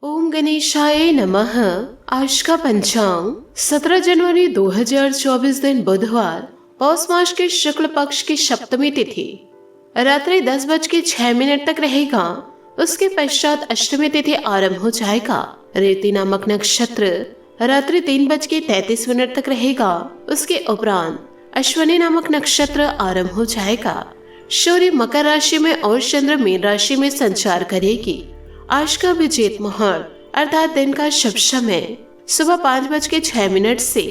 ओम गणेशाय नमः। आज का पंचांग 17 जनवरी 2024 दिन बुधवार, पौष मास के शुक्ल पक्ष की सप्तमी तिथि रात्रि 10:06 तक रहेगा। उसके पश्चात अष्टमी तिथि आरंभ हो जाएगा। रेवती नामक नक्षत्र रात्रि 3:33 तक रहेगा। उसके उपरांत अश्विनी नामक नक्षत्र आरंभ हो जाएगा। सूर्य मकर राशि में और चंद्र मीन राशि में संचार करेगी। आज का विजेत मुहूर्त अर्थात दिन का शुभ समय सुबह 5:06 से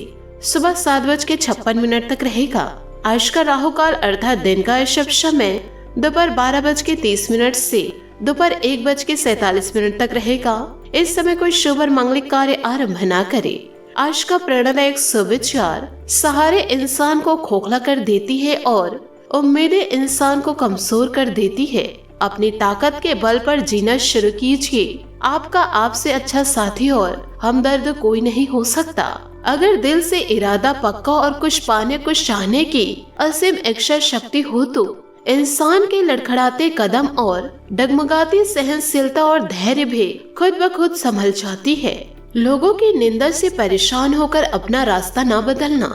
सुबह 7:56 तक रहेगा। आज का राहु काल अर्थात दिन का शुभ समय दोपहर 12:30 से दोपहर 1:47 तक रहेगा। इस समय कोई शुभ और मांगलिक कार्य आरंभ न करे। आज का प्रेरणादायक सुविचार सहारे इंसान को खोखला कर देती है और उम्मीदें इंसान को कमजोर कर देती है। अपनी ताकत के बल पर जीना शुरू कीजिए। आपका आपसे अच्छा साथी और हमदर्द कोई नहीं हो सकता। अगर दिल से इरादा पक्का और कुछ पाने कुछ चाहने की असीम इच्छा शक्ति हो तो इंसान के लड़खड़ाते कदम और डगमगाती सहनशीलता और धैर्य भी खुद ब खुद संभल जाती है। लोगों की निंदा से परेशान होकर अपना रास्ता न बदलना,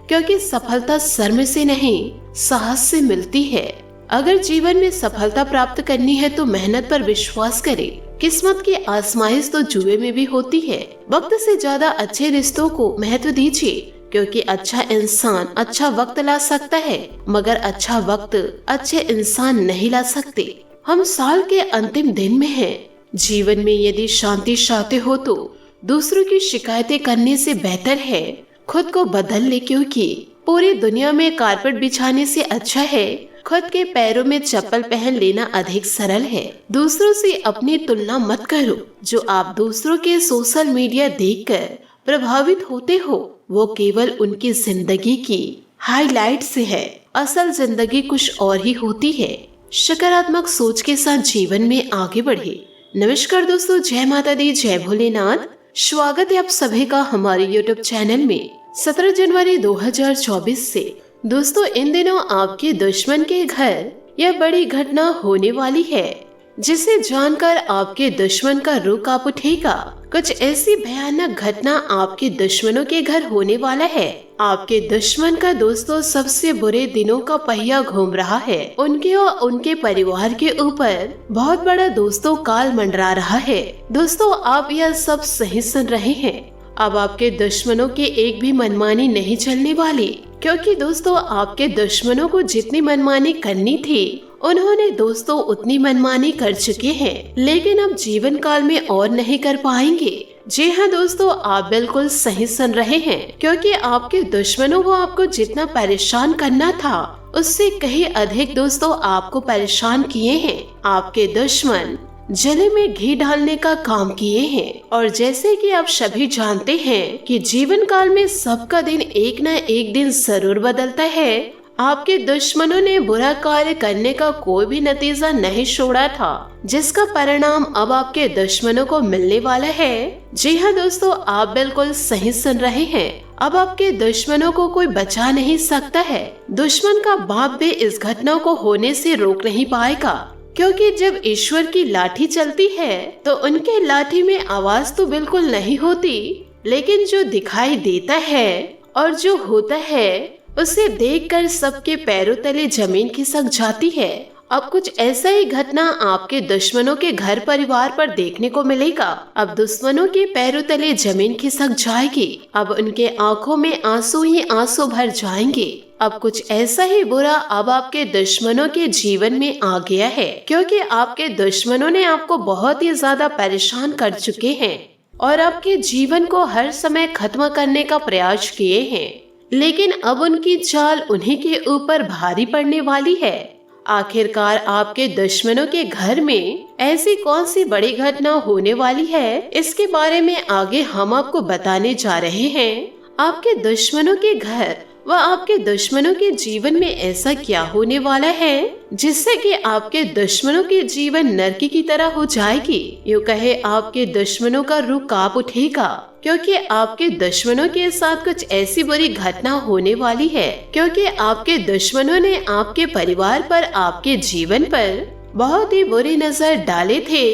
क्योंकि सफलता शर्म से नहीं साहस से मिलती है। अगर जीवन में सफलता प्राप्त करनी है तो मेहनत पर विश्वास करें। किस्मत की आजमाइश तो जुए में भी होती है। वक्त से ज्यादा अच्छे रिश्तों को महत्व दीजिए, क्योंकि अच्छा इंसान अच्छा वक्त ला सकता है, मगर अच्छा वक्त अच्छे इंसान नहीं ला सकते। हम साल के अंतिम दिन में हैं। जीवन में यदि शांति चाहते हो तो दूसरों की शिकायतें करने से बेहतर है खुद को बदल ले, क्योंकि पूरी दुनिया में कारपेट बिछाने से अच्छा है खुद के पैरों में चप्पल पहन लेना अधिक सरल है। दूसरों से अपनी तुलना मत करो। जो आप दूसरों के सोशल मीडिया देखकर प्रभावित होते हो वो केवल उनकी जिंदगी की हाईलाइट से है। असल जिंदगी कुछ और ही होती है। सकारात्मक सोच के साथ जीवन में आगे बढ़े। नमस्कार दोस्तों, जय माता दी, जय भोलेनाथ। स्वागत है आप सभी का हमारे YouTube चैनल में। 17 जनवरी 2024 से दोस्तों इन दिनों आपके दुश्मन के घर यह बड़ी घटना होने वाली है, जिसे जानकर आपके दुश्मन का रुख कांप उठेगा। कुछ ऐसी भयानक घटना आपके दुश्मनों के घर होने वाला है। आपके दुश्मन का दोस्तों सबसे बुरे दिनों का पहिया घूम रहा है। उनके और उनके परिवार के ऊपर बहुत बड़ा दोस्तों काल मंडरा रहा है। दोस्तों आप यह सब सही सुन रहे हैं। अब आपके दुश्मनों की एक भी मनमानी नहीं चलने वाली, क्योंकि दोस्तों आपके दुश्मनों को जितनी मनमानी करनी थी उन्होंने दोस्तों उतनी मनमानी कर चुके हैं, लेकिन अब जीवन काल में और नहीं कर पाएंगे। जी हाँ दोस्तों, आप बिल्कुल सही सुन रहे हैं, क्योंकि आपके दुश्मनों को आपको जितना परेशान करना था उससे कहीं अधिक दोस्तों आपको परेशान किए हैं। आपके दुश्मन जले में घी डालने का काम किए हैं। और जैसे कि आप सभी जानते हैं कि जीवन काल में सबका दिन एक न एक दिन जरूर बदलता है। आपके दुश्मनों ने बुरा कार्य करने का कोई भी नतीजा नहीं छोड़ा था, जिसका परिणाम अब आपके दुश्मनों को मिलने वाला है। जी हाँ दोस्तों, आप बिल्कुल सही सुन रहे हैं। अब आपके दुश्मनों को कोई बचा नहीं सकता है। दुश्मन का बाप भी इस घटना को होने से रोक नहीं पाएगा, क्योंकि जब ईश्वर की लाठी चलती है तो उनके लाठी में आवाज तो बिल्कुल नहीं होती, लेकिन जो दिखाई देता है और जो होता है उसे देखकर सबके पैरों तले जमीन खिसक जाती है। अब कुछ ऐसा ही घटना आपके दुश्मनों के घर परिवार पर देखने को मिलेगा। अब दुश्मनों के पैरों तले जमीन खिसक जाएगी। अब उनके आंखों में आंसू ही आंसू भर जाएंगे। अब कुछ ऐसा ही बुरा अब आपके दुश्मनों के जीवन में आ गया है, क्योंकि आपके दुश्मनों ने आपको बहुत ही ज्यादा परेशान कर चुके हैं और आपके जीवन को हर समय खत्म करने का प्रयास किए हैं। लेकिन अब उनकी चाल उन्हीं के ऊपर भारी पड़ने वाली है। आखिरकार आपके दुश्मनों के घर में ऐसी कौन सी बड़ी घटना होने वाली है, इसके बारे में आगे हम आपको बताने जा रहे हैं। आपके दुश्मनों के घर व आपके दुश्मनों के जीवन में ऐसा क्या होने वाला है जिससे कि आपके दुश्मनों के जीवन नरकी की तरह हो जाएगी। यूँ कहे आपके दुश्मनों का रुख कांप उठेगा, क्योंकि आपके दुश्मनों के साथ कुछ ऐसी बुरी घटना होने वाली है। क्योंकि आपके दुश्मनों ने आपके परिवार पर, आपके जीवन पर बहुत ही बुरी नजर डाले थे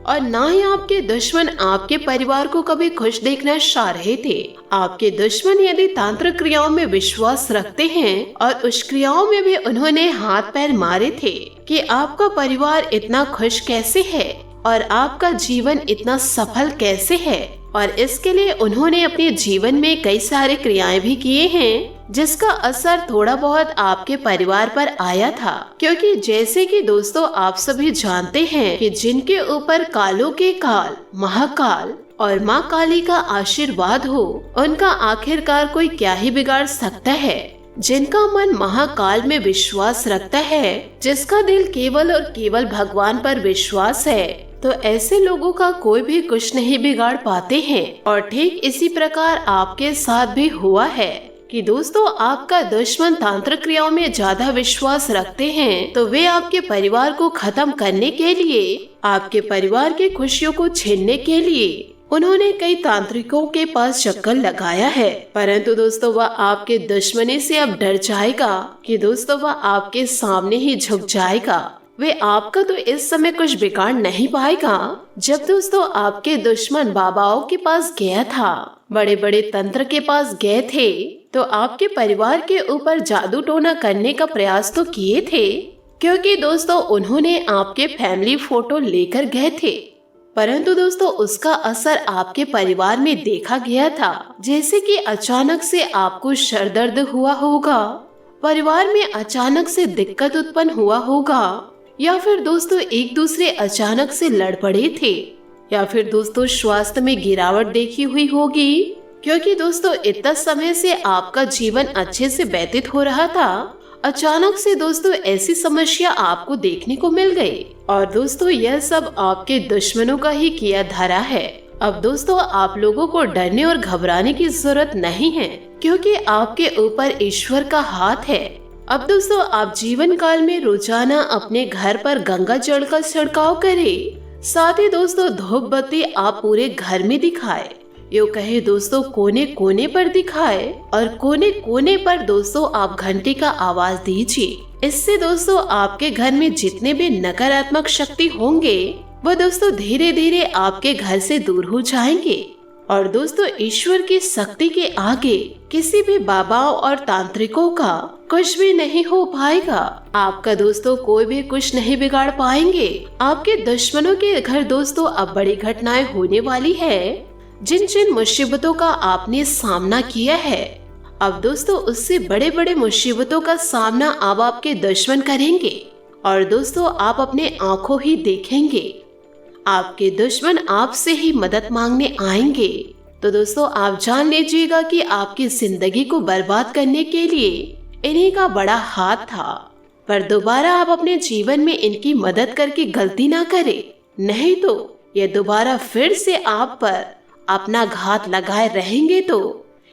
और ना ही आपके दुश्मन आपके परिवार को कभी खुश देखना चाह रहे थे। आपके दुश्मन यदि तांत्रिक क्रियाओं में विश्वास रखते हैं और उस क्रियाओं में भी उन्होंने हाथ पैर मारे थे कि आपका परिवार इतना खुश कैसे है और आपका जीवन इतना सफल कैसे है, और इसके लिए उन्होंने अपने जीवन में कई सारे क्रियाएं भी किए हैं जिसका असर थोड़ा बहुत आपके परिवार पर आया था। क्योंकि जैसे कि दोस्तों आप सभी जानते हैं कि जिनके ऊपर कालों के काल, महाकाल और माँ काली का आशीर्वाद हो, उनका आखिरकार कोई क्या ही बिगाड़ सकता है। जिनका मन महाकाल में विश्वास रखता है, जिसका दिल केवल और केवल भगवान पर विश्वास है, तो ऐसे लोगों का कोई भी कुछ नहीं बिगाड़ पाते हैं। और ठीक इसी प्रकार आपके साथ भी हुआ है कि दोस्तों आपका दुश्मन तांत्रिक क्रियाओं में ज्यादा विश्वास रखते हैं, तो वे आपके परिवार को खत्म करने के लिए, आपके परिवार की खुशियों को छीनने के लिए उन्होंने कई तांत्रिकों के पास चक्कर लगाया है। परंतु दोस्तों वह आपके दुश्मनी से अब डर जाएगा कि दोस्तों वह आपके सामने ही झुक जाएगा। वे आपका तो इस समय कुछ बिगाड़ नहीं पाएगा। जब दोस्तों आपके दुश्मन बाबाओं के पास गया था, बड़े बड़े तंत्र के पास गए थे, तो आपके परिवार के ऊपर जादू टोना करने का प्रयास तो किए थे, क्योंकि दोस्तों उन्होंने आपके फैमिली फोटो लेकर गए थे। परंतु दोस्तों उसका असर आपके परिवार में देखा गया था। जैसे कि अचानक से आपको सर दर्द हुआ होगा, परिवार में अचानक से दिक्कत उत्पन्न हुआ होगा, या फिर दोस्तों एक दूसरे अचानक से लड़ पड़े थे, या फिर दोस्तों स्वास्थ्य में गिरावट देखी हुई होगी। क्योंकि दोस्तों इतना समय से आपका जीवन अच्छे से व्यतीत हो रहा था, अचानक से दोस्तों ऐसी समस्या आपको देखने को मिल गई। और दोस्तों यह सब आपके दुश्मनों का ही किया धरा है। अब दोस्तों आप लोगों को डरने और घबराने की जरूरत नहीं है, क्योंकि आपके ऊपर ईश्वर का हाथ है। अब दोस्तों आप जीवन काल में रोजाना अपने घर पर गंगा जल का छिड़काव करें, साथ ही दोस्तों धूप बत्ती आप पूरे घर में दिखाए, यो कहे दोस्तों कोने कोने पर दिखाए, और कोने कोने पर दोस्तों आप घंटी का आवाज दीजिए। इससे दोस्तों आपके घर में जितने भी नकारात्मक शक्ति होंगे वह दोस्तों धीरे धीरे आपके घर से दूर हो जाएंगे। और दोस्तों ईश्वर की शक्ति के आगे किसी भी बाबाओं और तांत्रिकों का कुछ भी नहीं हो पाएगा। आपका दोस्तों कोई भी कुछ नहीं बिगाड़ पाएंगे। आपके दुश्मनों के घर दोस्तों अब बड़ी घटनाएं होने वाली है। जिन जिन मुसीबतों का आपने सामना किया है, अब दोस्तों उससे बड़े बड़े मुसीबतों का सामना अब आपके दुश्मन करेंगे। और दोस्तों आप अपने आंखों ही देखेंगे, आपके दुश्मन आपसे ही मदद मांगने आएंगे। तो दोस्तों आप जान लीजिएगा कि आपकी जिंदगी को बर्बाद करने के लिए इन्हीं का बड़ा हाथ था। पर दोबारा आप अपने जीवन में इनकी मदद करके गलती ना करें, नहीं तो ये दोबारा फिर से आप पर अपना घात लगाए रहेंगे। तो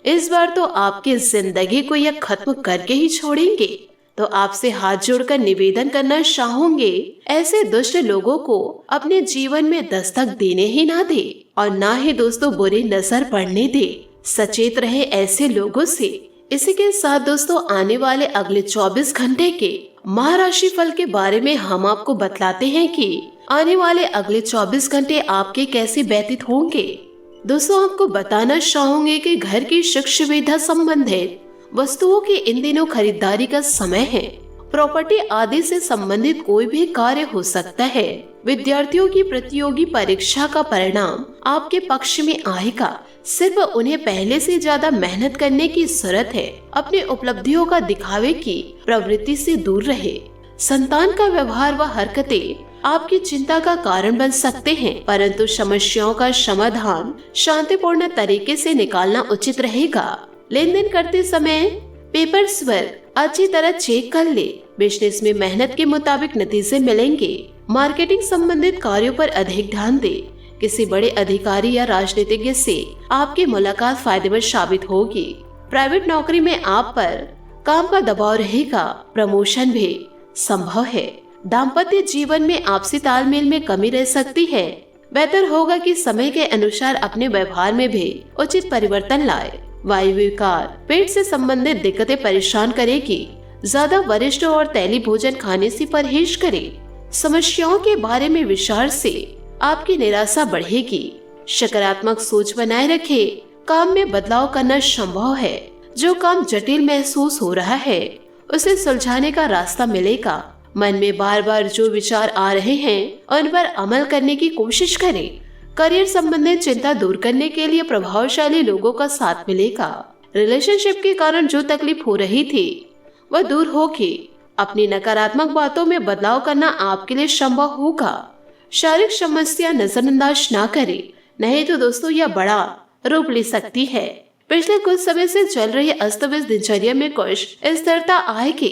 इस बार तो आपकी जिंदगी को यह खत्म करके ही छोड़ेंगे। तो आपसे हाथ जोड़कर निवेदन करना चाहूंगे, ऐसे दुष्ट लोगों को अपने जीवन में दस्तक देने ही ना दे, और ना ही दोस्तों बुरी नजर पड़ने दे। सचेत रहे ऐसे लोगों से। इसी के साथ दोस्तों आने वाले अगले 24 घंटे के महाराशि फल के बारे में हम आपको बतलाते हैं कि आने वाले अगले 24 घंटे आपके कैसे व्यतीत होंगे। दोस्तों आपको बताना चाहूंगे कि घर की सुख सुविधा संबंधित वस्तुओं की इन दिनों खरीदारी का समय है। प्रॉपर्टी आदि से संबंधित कोई भी कार्य हो सकता है। विद्यार्थियों की प्रतियोगी परीक्षा का परिणाम आपके पक्ष में आएगा। सिर्फ उन्हें पहले से ज्यादा मेहनत करने की जरूरत है। अपनी उपलब्धियों का दिखावे की प्रवृत्ति से दूर रहे। संतान का व्यवहार व हरकतें आपकी चिंता का कारण बन सकते हैं, परंतु समस्याओं का समाधान शांतिपूर्ण तरीके से निकालना उचित रहेगा। लेन देन करते समय पेपर्स वर्क अच्छी तरह चेक कर ले। बिजनेस में मेहनत के मुताबिक नतीजे मिलेंगे। मार्केटिंग संबंधित कार्यों पर अधिक ध्यान दे। किसी बड़े अधिकारी या राजनीतिज्ञ से आपकी मुलाकात फायदेमंद साबित होगी। प्राइवेट नौकरी में आप पर काम का दबाव रहेगा। प्रमोशन भी संभव है। दाम्पत्य जीवन में आपसी तालमेल में कमी रह सकती है। बेहतर होगा कि समय के अनुसार अपने व्यवहार में भी उचित परिवर्तन लाए। वायु विकार, पेट से संबंधित दिक्कतें परेशान करेगी। ज्यादा वरिष्ठ और तैलीय भोजन खाने से परहेज करें। समस्याओं के बारे में विचार से आपकी निराशा बढ़ेगी। सकारात्मक सोच बनाए रखे, काम में बदलाव करना संभव है। जो काम जटिल महसूस हो रहा है उसे सुलझाने का रास्ता मिलेगा। मन में बार बार जो विचार आ रहे हैं उन पर अमल करने की कोशिश करें। करियर संबंधित चिंता दूर करने के लिए प्रभावशाली लोगों का साथ मिलेगा। रिलेशनशिप के कारण जो तकलीफ हो रही थी वह दूर होगी। अपनी नकारात्मक बातों में बदलाव करना आपके लिए संभव होगा। शारीरिक समस्या नजरअंदाज ना करें, नहीं तो दोस्तों यह बड़ा रूप ले सकती है। पिछले कुछ समय से चल रही अस्त व्यस्त दिनचर्या में कुछ स्थिरता आएगी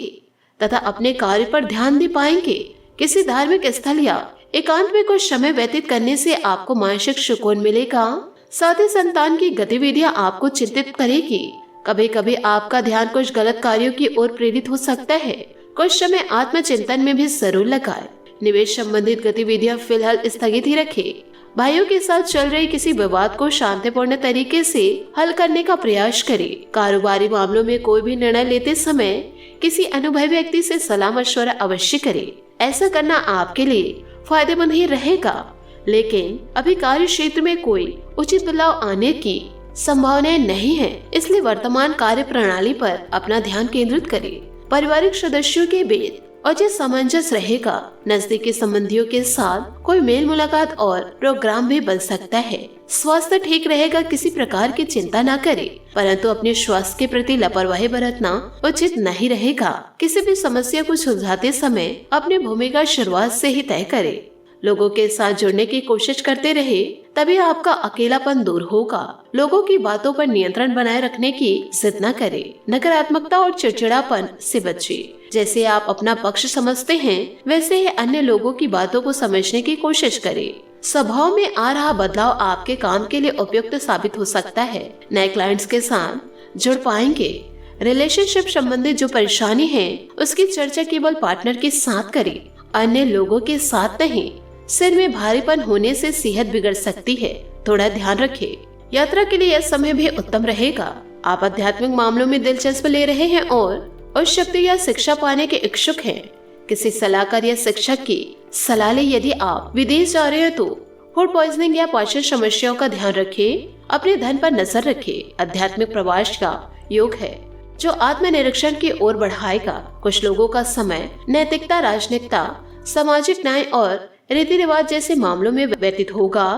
तथा अपने कार्य पर ध्यान दे पाएंगे। किसी धार्मिक स्थल या एकांत में कुछ समय व्यतीत करने से आपको मानसिक सुकून मिलेगा। साथ ही संतान की गतिविधियां आपको चिंतित करेगी। कभी कभी आपका ध्यान कुछ गलत कार्यों की ओर प्रेरित हो सकता है। कुछ समय आत्मचिंतन में भी जरूर लगाए। निवेश संबंधित गतिविधियां फिलहाल स्थगित ही रखें। भाइयों के साथ चल रहे किसी विवाद को शांतिपूर्ण तरीके से हल करने का प्रयास करें। कारोबारी मामलों में कोई भी निर्णय लेते समय किसी अनुभवी व्यक्ति से सलाह मशवरा अवश्य करें। ऐसा करना आपके लिए फायदेमंद ही रहेगा। लेकिन अभी कार्य क्षेत्र में कोई उचित बदलाव आने की संभावनाएं नहीं है, इसलिए वर्तमान कार्य प्रणाली पर अपना ध्यान केंद्रित करें। पारिवारिक सदस्यों के बीच उचित सामंजस्य रहेगा। नजदीकी संबंधियों के साथ कोई मेल मुलाकात और प्रोग्राम भी बन सकता है। स्वास्थ्य ठीक रहेगा, किसी प्रकार की चिंता न करें, परंतु अपने स्वास्थ्य के प्रति लापरवाही बरतना उचित नहीं रहेगा। किसी भी समस्या को सुलझाते समय अपनी भूमिका शुरुआत से ही तय करें। लोगों के साथ जुड़ने की कोशिश करते रहे, तभी आपका अकेलापन दूर होगा। लोगों की बातों पर नियंत्रण बनाए रखने की जिद न करें। नकारात्मकता और चिड़चिड़ापन से बचें। जैसे आप अपना पक्ष समझते हैं वैसे ही अन्य लोगों की बातों को समझने की कोशिश करें। स्वभाव में आ रहा बदलाव आपके काम के लिए उपयुक्त साबित हो सकता है। नए क्लाइंट्स के साथ जुड़ पाएंगे। रिलेशनशिप संबंधित जो परेशानी है उसकी चर्चा केवल पार्टनर के साथ करें, अन्य लोगों के साथ नहीं। सिर में भारीपन होने से सेहत बिगड़ सकती है, थोड़ा ध्यान रखें। यात्रा के लिए यह समय भी उत्तम रहेगा। आप आध्यात्मिक मामलों में दिलचस्पी ले रहे हैं और उच्च शक्ति या शिक्षा पाने के इच्छुक हैं। किसी सलाहकार या शिक्षक की सलाह ले। यदि आप विदेश जा रहे हैं तो फूड पॉइजनिंग या पाचन समस्याओं का ध्यान रखें। अपने धन पर नजर रखें। आध्यात्मिक प्रवास का योग है जो आत्मनिरीक्षण की ओर बढ़ाएगा। कुछ लोगों का समय नैतिकता, राजनीतिकता, सामाजिक न्याय और रीति रिवाज जैसे मामलों में व्यतीत होगा।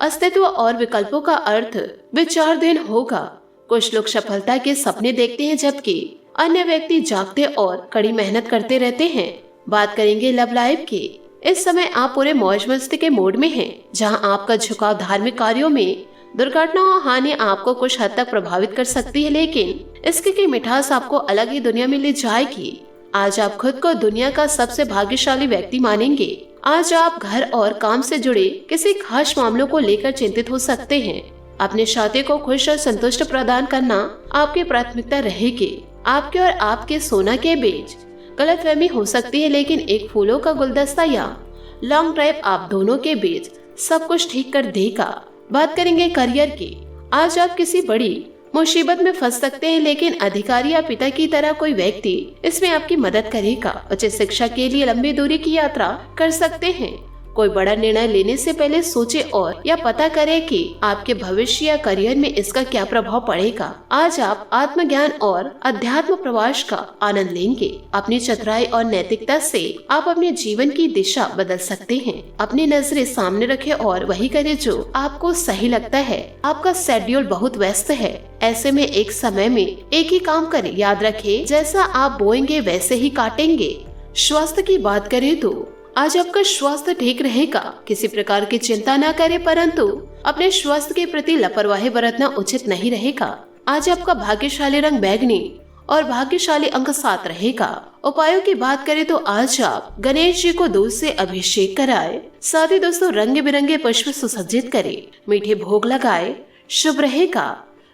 अस्तित्व और विकल्पों का अर्थ विचारधीन होगा। कुछ लोग सफलता के सपने देखते हैं जबकि अन्य व्यक्ति जागते और कड़ी मेहनत करते रहते हैं। बात करेंगे लव लाइफ की। इस समय आप पूरे मौज मस्ती के मूड में हैं, जहां आपका झुकाव धार्मिक कार्यों में। दुर्घटना और हानि आपको कुछ हद तक प्रभावित कर सकती है, लेकिन इसकी की मिठास आपको अलग ही दुनिया में ले जाएगी। आज आप खुद को दुनिया का सबसे भाग्यशाली व्यक्ति मानेंगे। आज आप घर और काम से जुड़े किसी खास मामलों को लेकर चिंतित हो सकते हैं। अपने साथी को खुश और संतुष्ट प्रदान करना आपकी प्राथमिकता रहेगी। आपके और आपके सोना के बीच गलतफहमी हो सकती है, लेकिन एक फूलों का गुलदस्ता या लॉन्ग ड्राइव आप दोनों के बीच सब कुछ ठीक कर देगा। बात करेंगे करियर की। आज आप किसी बड़ी मुसीबत में फंस सकते हैं, लेकिन अधिकारी या पिता की तरह कोई व्यक्ति इसमें आपकी मदद करेगा। उचित शिक्षा के लिए लंबी दूरी की यात्रा कर सकते हैं। कोई बड़ा निर्णय लेने से पहले सोचे और या पता करें कि आपके भविष्य या करियर में इसका क्या प्रभाव पड़ेगा। आज आप आत्मज्ञान और अध्यात्म प्रवास का आनंद लेंगे। अपनी चतुराई और नैतिकता से आप अपने जीवन की दिशा बदल सकते हैं। अपनी नजरें सामने रखें और वही करें जो आपको सही लगता है। आपका शेड्यूल बहुत व्यस्त है, ऐसे में एक समय में एक ही काम करें। याद रखें, जैसा आप बोएंगे वैसे ही काटेंगे। स्वास्थ्य की बात करें तो आज आपका स्वास्थ्य ठीक रहेगा। किसी प्रकार की चिंता न करें, परंतु अपने स्वास्थ्य के प्रति लापरवाही बरतना उचित नहीं रहेगा। आज आपका भाग्यशाली रंग बैंगनी और भाग्यशाली अंक 7 रहेगा। उपायों की बात करें तो आज आप गणेश जी को दूध से अभिषेक कराएं। साथ ही दोस्तों रंग बिरंगे पुष्प सुसज्जित करें, मीठे भोग लगाएं, शुभ रहेगा।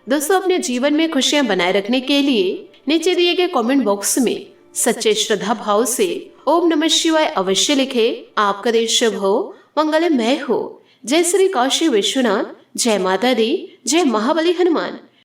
दोस्तों अपने जीवन में खुशियां बनाए रखने के लिए नीचे दिए गए कमेंट बॉक्स में सच्चे श्रद्धा भाव से ओम नमः शिवाय अवश्य लिखे। आपका दिन शुभ हो, मंगलमय हो। जय श्री काशी विश्वनाथ, जय माता दी, जय महाबली हनुमान।